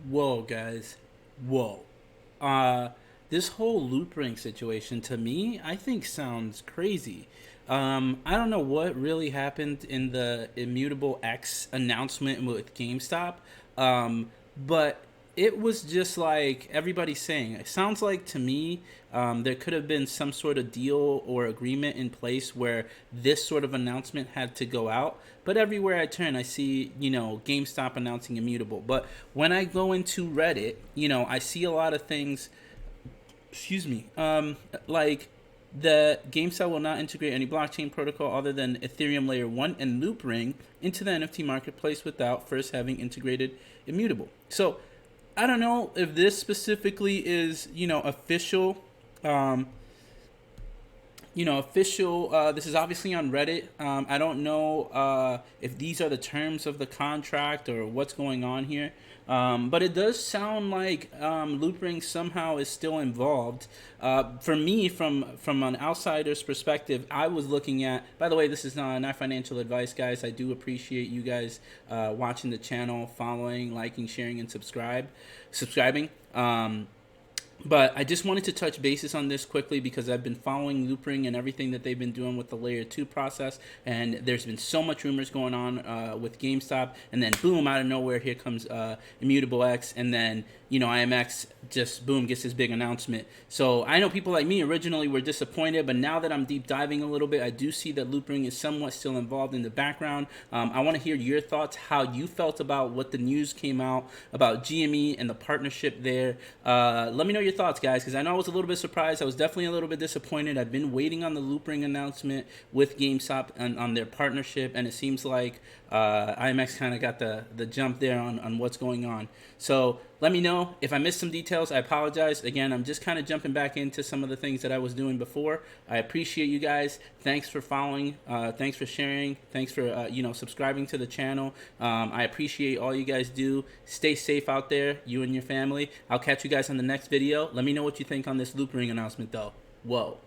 Whoa, guys. Whoa. Uh, this whole Loopring situation to me, I think sounds crazy. I don't know what really happened in the Immutable X announcement with GameStop, but it was just like everybody's saying. It sounds like to me there could have been some sort of deal or agreement in place where this sort of announcement had to go out. But everywhere I turn, I see, GameStop announcing Immutable. But when I go into Reddit, I see a lot of things, excuse me, like the GameStop will not integrate any blockchain protocol other than Ethereum Layer 1 and Loopring into the NFT marketplace without first having integrated Immutable. So I don't know if this specifically is, official. Um, official. This is obviously on Reddit. I don't know if these are the terms of the contract or what's going on here. But it does sound like Loopring somehow is still involved. For me, from an outsider's perspective, I was looking at. By the way, this is not financial advice, guys. I do appreciate you guys watching the channel, following, liking, sharing, and subscribing. But I just wanted to touch bases on this quickly because I've been following Loopring and everything that they've been doing with the Layer 2 process. And there's been so much rumors going on with GameStop. And then, boom, out of nowhere, here comes Immutable X. And then, IMX just, boom, gets this big announcement. So I know people like me originally were disappointed. But now that I'm deep diving a little bit, I do see that Loopring is somewhat still involved in the background. I want to hear your thoughts, how you felt about what the news came out about GME and the partnership there. Let me know your thoughts, guys, because I know I was a little bit surprised. I was definitely a little bit disappointed. I've been waiting on the Loopring announcement with GameStop and on their partnership, and it seems like IMX kind of got the jump there on what's going on. So let me know if I missed some details. I apologize. Again, I'm just kind of jumping back into some of the things that I was doing before. I appreciate you guys. Thanks for following. Thanks for sharing. Thanks for subscribing to the channel. I appreciate all you guys do. Stay safe out there, you and your family. I'll catch you guys on the next video. Let me know what you think on this Loopring announcement, though. Whoa.